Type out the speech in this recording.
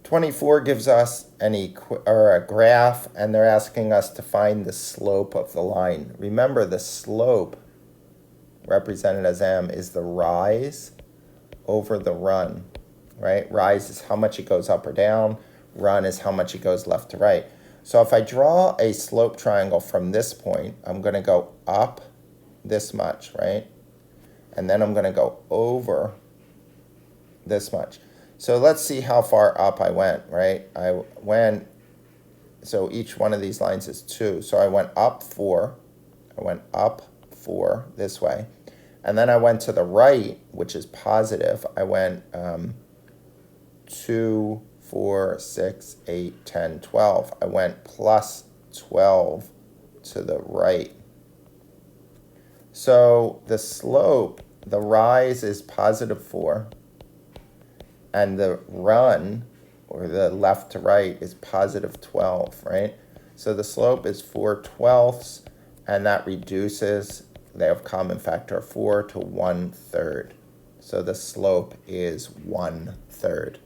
24 gives us a graph, and they're asking us to find the slope of the line. Remember, the slope, represented as m, is the rise over the run, right? Rise is how much it goes up or down. Run is how much it goes left to right. So if I draw a slope triangle from this point, I'm going to go up this much, right? And then I'm going to go over this much. So let's see how far up I went, right? So each one of these lines is 2. So I went up 4. I went up 4 this way. And then I went to the right, which is positive. I went 2, 4, 6, 8, 10, 12. I went plus 12 to the right. So the slope, the rise is positive 4, and the run, or the left to right, is positive 12, right? So the slope is 4/12, and that reduces, they have common factor of 4 to 1/3. So the slope is 1/3.